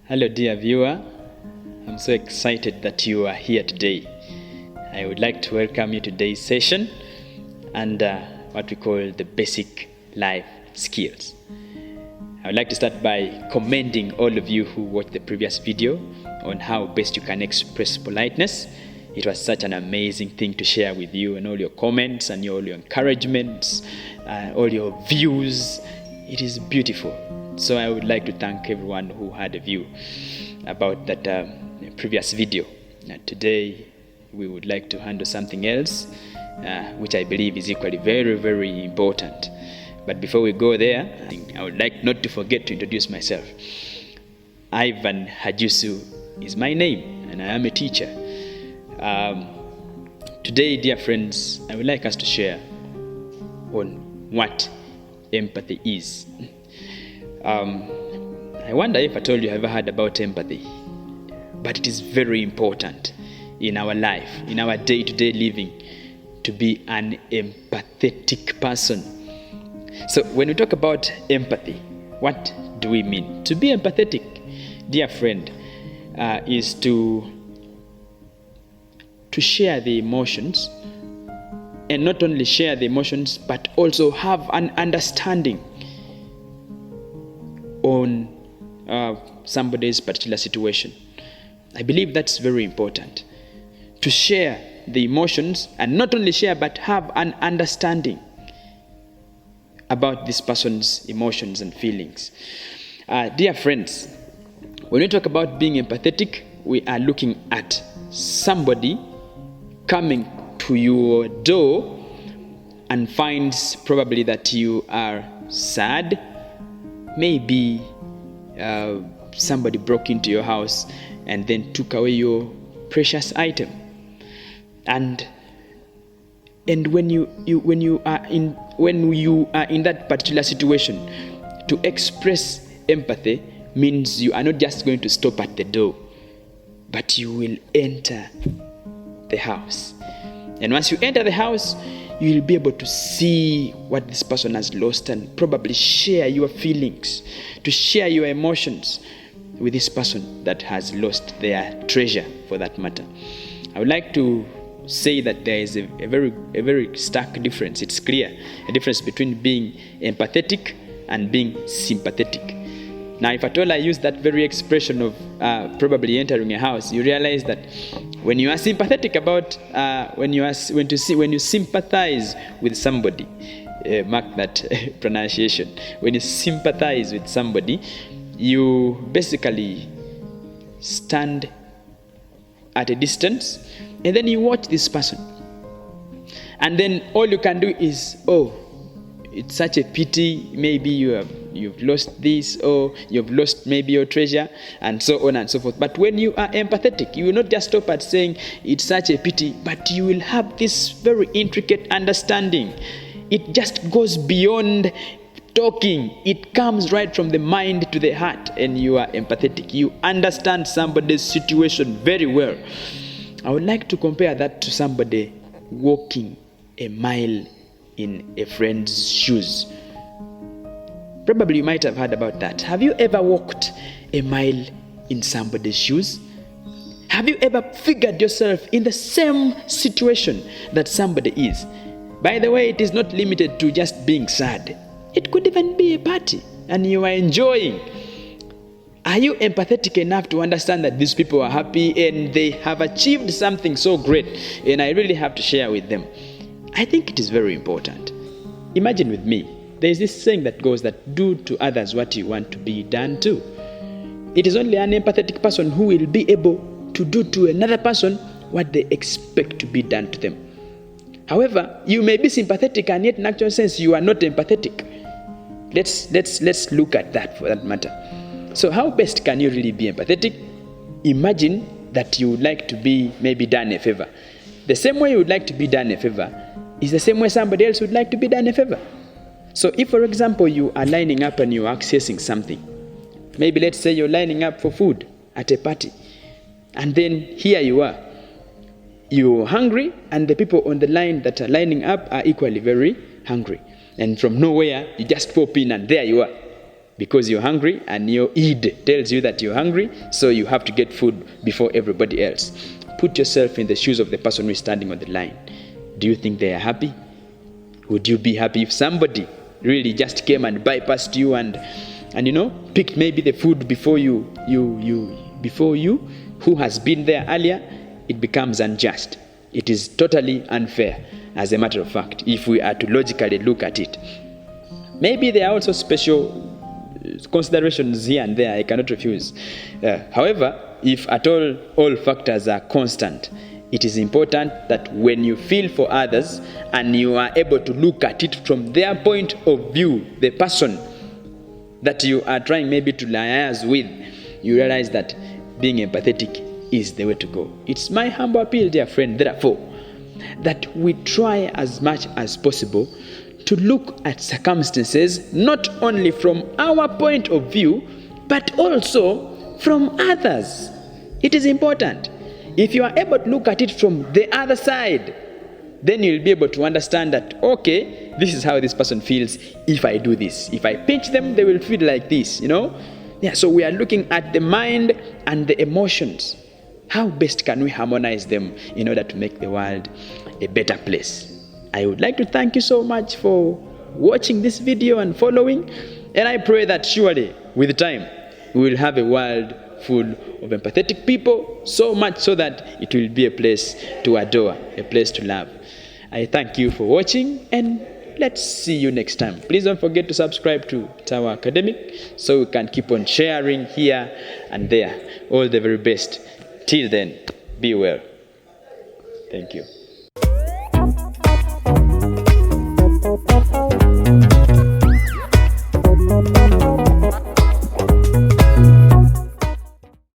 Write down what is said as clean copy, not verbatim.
Hello dear viewer, I'm so excited that you are here today. I would like to welcome you to today's session under what we call the basic life skills. I would like to start by commending all of you who watched the previous video on how best you can express politeness. It was such an amazing thing to share with you, and all your comments and all your encouragements, all your views. It is beautiful. So I would like to thank everyone who had a view about that previous video. Today we would like to handle something else, which I believe is equally very, very important. But before we go there, I would like not to forget to introduce myself. Ivan Hajusu is my name, and I am a teacher. Today, dear friends, I would like us to share on what empathy is. I wonder if at all you have ever heard about empathy, but it is very important in our life, in our day-to-day living, to be an empathetic person. So when we talk about empathy, what do we mean? To be empathetic, dear friend, is to share the emotions, and not only share the emotions, but also have an understanding on somebody's particular situation. I believe that's very important. To share the emotions, and not only share, but have an understanding about this person's emotions and feelings. Dear friends, when we talk about being empathetic, we are looking at somebody coming to your door and finds probably that you are sad. Maybe somebody broke into your house and then took away your precious item. And when you are in that particular situation, to express empathy means you are not just going to stop at the door, but you will enter the house. And once you enter the house, you will be able to see what this person has lost and probably share your feelings, to share your emotions with this person that has lost their treasure, for that matter. I would like to say that there is a very stark difference. It's clear, a difference between being empathetic and being sympathetic. Now, if at all I use that very expression of probably entering a house, you realize that when you are sympathetic about, when you sympathize with somebody, mark that pronunciation. When you sympathize with somebody, you basically stand at a distance, and then you watch this person. And then all you can do is, oh, it's such a pity, maybe you've lost this, or you've lost maybe your treasure, and so on and so forth. But when you are empathetic, you will not just stop at saying it's such a pity, but you will have this very intricate understanding. It just goes beyond talking. It comes right from the mind to the heart, and you are empathetic. You understand somebody's situation very well. I would like to compare that to somebody walking a mile in a friend's shoes. Probably you might have heard about that. Have you ever walked a mile in somebody's shoes? Have you ever figured yourself in the same situation that somebody is? By the way, it is not limited to just being sad. It could even be a party and you are enjoying. Are you empathetic enough to understand that these people are happy and they have achieved something so great, and I really have to share with them? I think it is very important. Imagine with me, there is this saying that goes that do to others what you want to be done to. It is only an empathetic person who will be able to do to another person what they expect to be done to them. However, you may be sympathetic and yet in actual sense you are not empathetic. Let's look at that, for that matter. So how best can you really be empathetic? Imagine that you would like to be maybe done a favor. The same way you would like to be done a favor is the same way somebody else would like to be done a favor. So if, for example, you are lining up and you are accessing something, maybe let's say you're lining up for food at a party, and then here you are. You're hungry, and the people on the line that are lining up are equally very hungry. And from nowhere, you just pop in and there you are. because you're hungry and your id tells you that you're hungry, so you have to get food before everybody else. Put yourself in the shoes of the person who is standing on the line. Do you think they are happy? Would you be happy if somebody really just came and bypassed you and picked maybe the food before you who has been there earlier? It becomes unjust. It is totally unfair, as a matter of fact, if we are to logically look at it. Maybe there are also special considerations here and there I cannot refuse. However, if at all factors are constant, it is important that when you feel for others and you are able to look at it from their point of view, the person that you are trying maybe to liaise with, you realize that being empathetic is the way to go. It's my humble appeal, dear friend, therefore, that we try as much as possible to look at circumstances not only from our point of view, but also from others. It is important. If you are able to look at it from the other side, then you'll be able to understand that, okay, this is how this person feels if I do this. If I pinch them, they will feel like this, Yeah, so we are looking at the mind and the emotions. How best can we harmonize them in order to make the world a better place? I would like to thank you so much for watching this video and following. And I pray that surely, with time, we will have a world full of empathetic people, so much so that it will be a place to adore, a place to love. I thank you for watching, and let's see you next time. Please don't forget to subscribe to Tower Academic so we can keep on sharing here and there. All the very best. Till then, be well. Thank you.